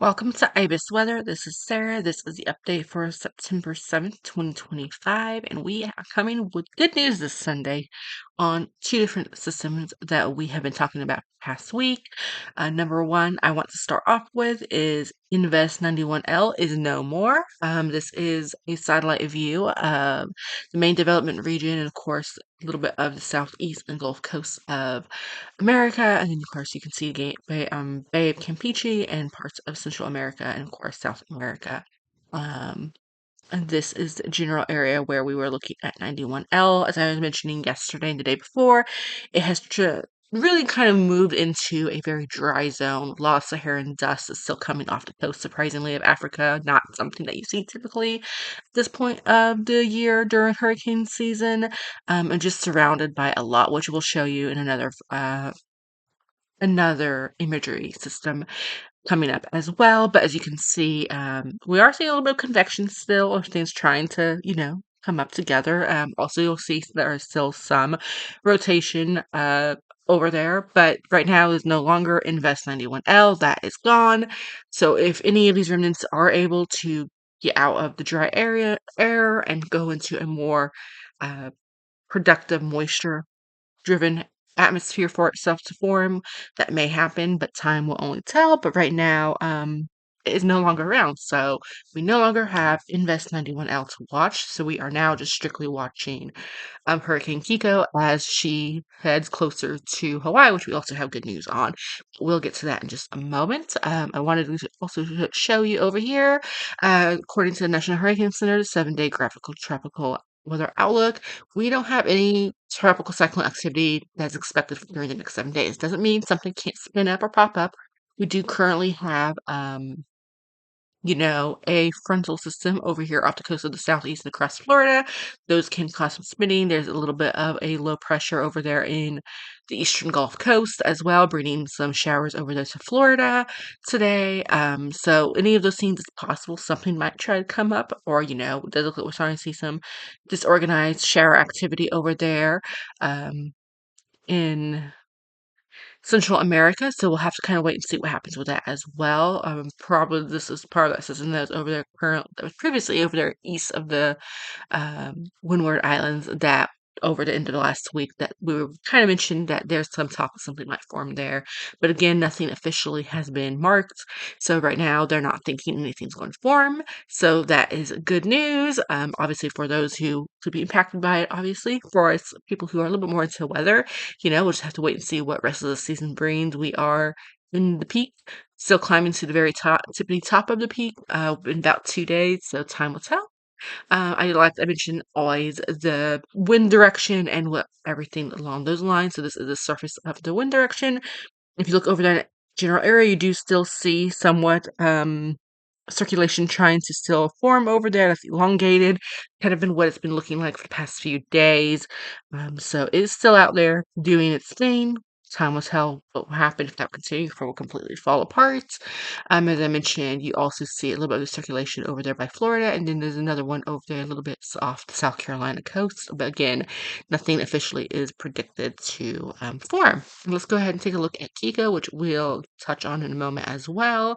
Welcome to IBIS Weather. This is Sarah. This is the update for September 7th, 2025, and we are coming with good news this Sunday on two different systems that we have been talking about past week. Number one, I want to start off with is Invest 91L is no more. This is a satellite view of the main development region and, of course, a little bit of the southeast and Gulf Coast of America, and then of course you can see Bay of Campeche and parts of Central America and of course South America. Um, and this is the general area where we were looking at 91L, as I was mentioning yesterday and the day before. It has really kind of moved into a very dry zone. A lot of Saharan dust is still coming off the coast, surprisingly, of Africa. Not something that you see typically at this point of the year during hurricane season. And just surrounded by a lot, which we'll show you in another imagery system coming up as well. But as you can see, we are seeing a little bit of convection still, of things trying to, come up together. Also, you'll see there is still some rotation over there, but right now is no longer Invest 91L. That is gone. So if any of these remnants are able to get out of the dry air and go into a more uh, productive moisture driven atmosphere for itself to form. That may happen, but time will only tell. But right now, it is no longer around. So we no longer have Invest 91L to watch. So we are now just strictly watching Hurricane Kiko as she heads closer to Hawaii, which we also have good news on. We'll get to that in just a moment. I wanted to also show you over here, according to the National Hurricane Center, the 7-day graphical tropical weather outlook. We don't have any tropical cyclone activity that's expected during the next 7 days. Doesn't mean something can't spin up or pop up. We do currently have a frontal system over here off the coast of the southeast and across Florida. Those can cause some spinning. There's a little bit of a low pressure over there in the eastern Gulf Coast as well, bringing some showers over there to Florida today. So any of those things is possible. Something might try to come up, or it does look like we're starting to see some disorganized shower activity over there. In Central America, so we'll have to kind of wait and see what happens with that as well. Probably this is part of that system that was over there that was previously over there east of the Windward Islands, that over the end of the last week that we were kind of mentioned that there's some talk of something might form there. But again, nothing officially has been marked. So right now they're not thinking anything's going to form. So that is good news. Obviously for those who could be impacted by it, obviously. For us people who are a little bit more into weather, we'll just have to wait and see what rest of the season brings. We are in the peak, still climbing to the very top, tippity top of the peak, in about 2 days, so time will tell. I mentioned always the wind direction and what everything along those lines. So this is the surface of the wind direction. If you look over that general area, you do still see somewhat circulation trying to still form over there. That's elongated, kind of been what it's been looking like for the past few days. So it's still out there doing its thing. Time will tell what will happen if that continues or will completely fall apart. As I mentioned, you also see a little bit of circulation over there by Florida, and then there's another one over there a little bit off the South Carolina coast. But again, nothing officially is predicted to form. Let's go ahead and take a look at Kiko, which we'll touch on in a moment as well.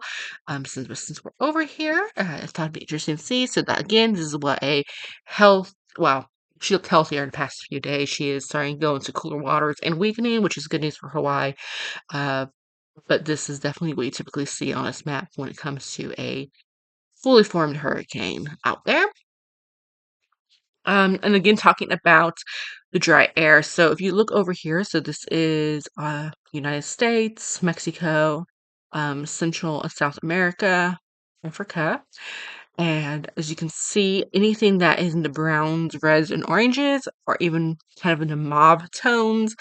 Since we're over here, I thought it'd be interesting to see. So that again, this is what a she looked healthier in the past few days. She is starting to go into cooler waters and weakening, which is good news for Hawaii. Uh, but this is definitely what you typically see on this map when it comes to a fully formed hurricane out there. And again, talking about the dry air. So if you look over here, so this is United States, Mexico, Central and South America, Africa. And as you can see, anything that is in the browns, reds, and oranges, or even kind of in the mauve tones,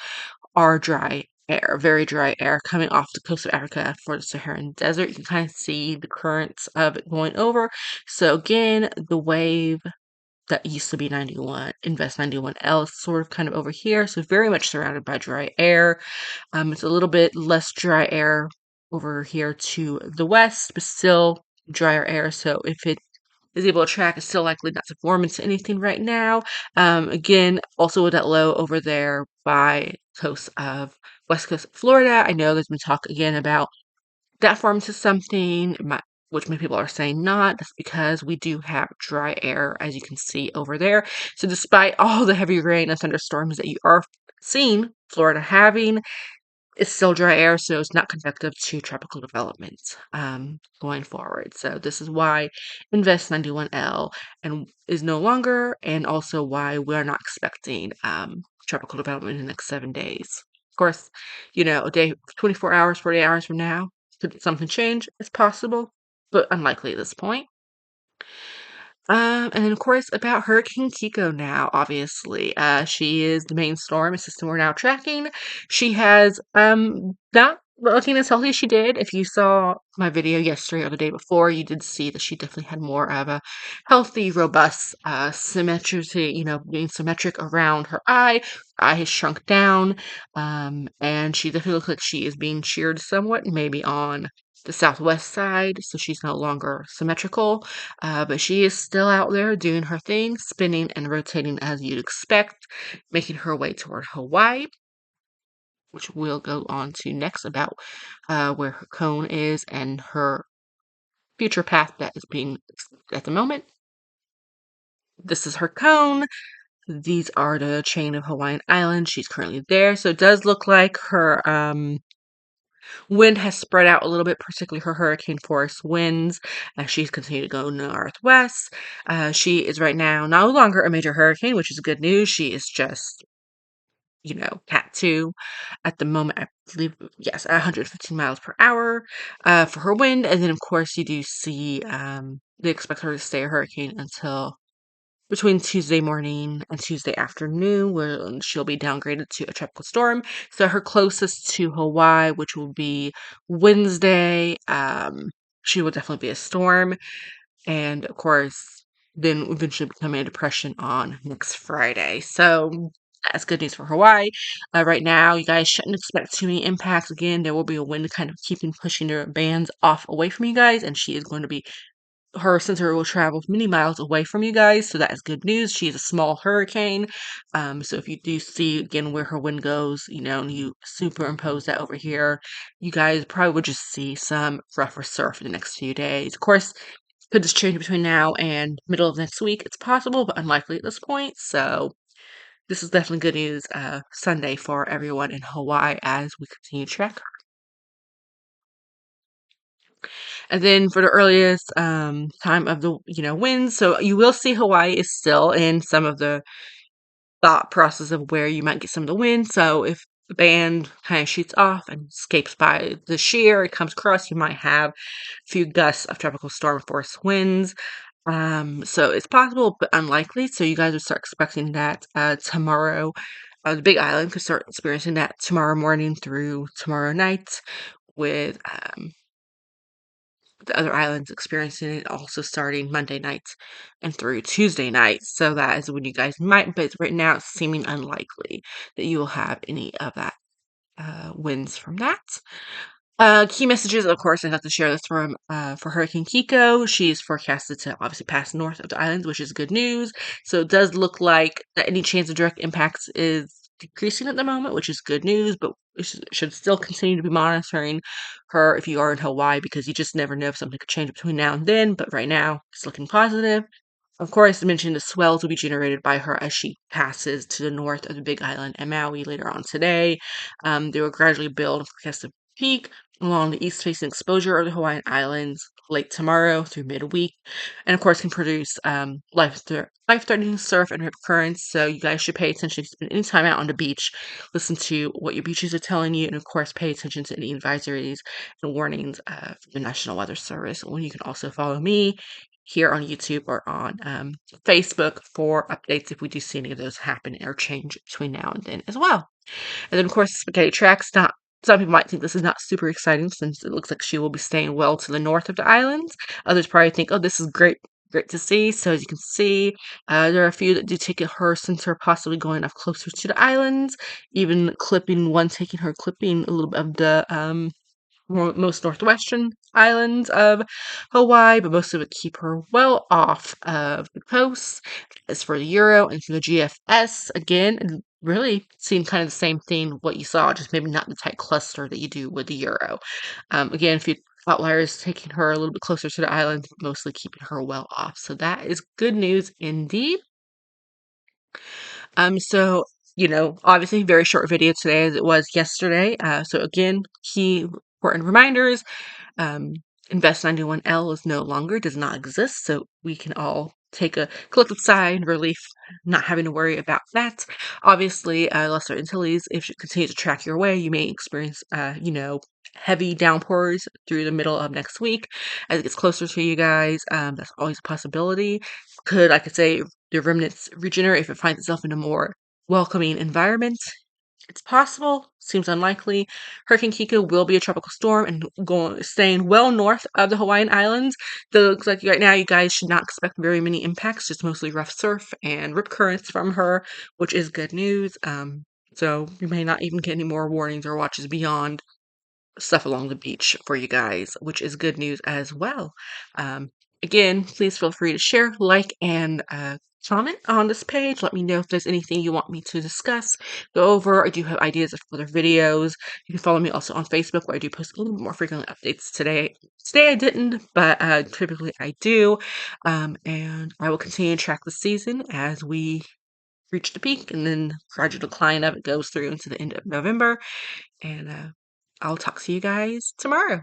are dry air, very dry air coming off the coast of Africa for the Saharan desert. You can kind of see the currents of it going over. So again, the wave that used to be 91, Invest 91L is sort of kind of over here. So very much surrounded by dry air. It's a little bit less dry air over here to the west, but still drier air. So if it is able to track, it's still likely not to form into anything right now. Again, also with that low over there by west coast of Florida. I know there's been talk again about that form to something. which many people are saying not. That's because we do have dry air, as you can see over there. So despite all the heavy rain and thunderstorms that you are seeing Florida having, it's still dry air, so it's not conducive to tropical development going forward. So this is why Invest 91L and is no longer, and also why we're not expecting tropical development in the next 7 days. Of course, a day, 24 hours, 48 hours from now, could something change? It's possible, but unlikely at this point. And then of course about Hurricane Kiko now, obviously. She is the main storm, a system we're now tracking. She has not looking as healthy as she did. If you saw my video yesterday or the day before, you did see that she definitely had more of a healthy, robust symmetry, being symmetric around her eye. Her eye has shrunk down. And she definitely looks like she is being sheared somewhat, maybe on the southwest side, so she's no longer symmetrical. But she is still out there doing her thing, spinning and rotating as you'd expect, making her way toward Hawaii, which we'll go on to next about where her cone is and her future path that is being expected at the moment. This is her cone. These are the chain of Hawaiian Islands. She's currently there. So it does look like her wind has spread out a little bit, particularly her hurricane force winds, as she's continued to go northwest. She is right now no longer a major hurricane, which is good news. She is just, Cat 2 at the moment, I believe, yes, 115 miles per hour for her wind. And then, of course, you do see they expect her to stay a hurricane until between Tuesday morning and Tuesday afternoon, where she'll be downgraded to a tropical storm. So her closest to Hawaii, which will be Wednesday, she will definitely be a storm. And of course, then eventually becoming a depression on next Friday. So that's good news for Hawaii. Right now, you guys shouldn't expect too many impacts. Again, there will be a wind kind of keeping pushing their bands off away from you guys, and she is going to be her center will travel many miles away from you guys, so that is good news. She is a small hurricane. So if you do see again where her wind goes, and you superimpose that over here, you guys probably would just see some rougher surf in the next few days. Of course, could this change between now and middle of next week? It's possible, but unlikely at this point. So this is definitely good news Sunday for everyone in Hawaii as we continue to track. And then for the earliest time of the winds, so you will see Hawaii is still in some of the thought process of where you might get some of the wind. So if the band kind of shoots off and escapes by the shear, it comes across, you might have a few gusts of tropical storm force winds. So it's possible but unlikely. So you guys would start expecting that tomorrow. The Big Island could start experiencing that tomorrow morning through tomorrow night, with the other islands experiencing it also starting Monday night and through Tuesday night. So that is when you guys might, but right now it's seeming unlikely that you will have any of that winds from that. Key messages, of course, I have to share this from for Hurricane Kiko. She's forecasted to obviously pass north of the islands, which is good news. So it does look like that any chance of direct impacts is decreasing at the moment, which is good news, but we should still continue to be monitoring her if you are in Hawaii, because you just never know if something could change between now and then. But right now, it's looking positive. Of course, I mentioned the swells will be generated by her as she passes to the north of the Big Island and Maui later on today. They will gradually build and forecast a peak along the east-facing exposure of the Hawaiian Islands late tomorrow through midweek, and of course can produce life-threatening surf and rip currents. So you guys should pay attention if you spend any time out on the beach. Listen to what your beaches are telling you, and of course pay attention to any advisories and warnings from the National Weather Service. And you can also follow me here on YouTube or on Facebook for updates if we do see any of those happen or change between now and then as well. And then, of course, spaghetti tracks. Not some people might think this is not super exciting since it looks like she will be staying well to the north of the islands. Others probably think, "Oh, this is great, great to see." So as you can see, there are a few that do take her center, possibly going off closer to the islands. Even taking her clipping a little bit of the most northwestern islands of Hawaii, but most of it keep her well off of the coast. As for the Euro and for the GFS, again, really seeing kind of the same thing, what you saw, just maybe not the tight cluster that you do with the Euro. Again, if you outliers taking her a little bit closer to the island, mostly keeping her well off. So that is good news indeed. Obviously very short video today as it was yesterday. So again, key important reminders. Um, Invest 91L is no longer, does not exist, so we can all take a collective sigh and relief not having to worry about that. Obviously, Lesser Antilles, if you continue to track your way, you may experience, heavy downpours through the middle of next week as it gets closer to you guys. That's always a possibility. Could, I could say, the remnants regenerate if it finds itself in a more welcoming environment? It's possible, seems unlikely. Hurricane Kiko will be a tropical storm and staying well north of the Hawaiian Islands. Though it looks like right now you guys should not expect very many impacts, just mostly rough surf and rip currents from her, which is good news. So you may not even get any more warnings or watches beyond stuff along the beach for you guys, which is good news as well. Um, Again, please feel free to share, like, and comment on this page. Let me know if there's anything you want me to discuss, go over, or do you have ideas of other videos. You can follow me also on Facebook, where I do post a little bit more frequent updates today. Today I didn't, but typically I do. And I will continue to track the season as we reach the peak, and then gradual decline of it goes through into the end of November. And I'll talk to you guys tomorrow.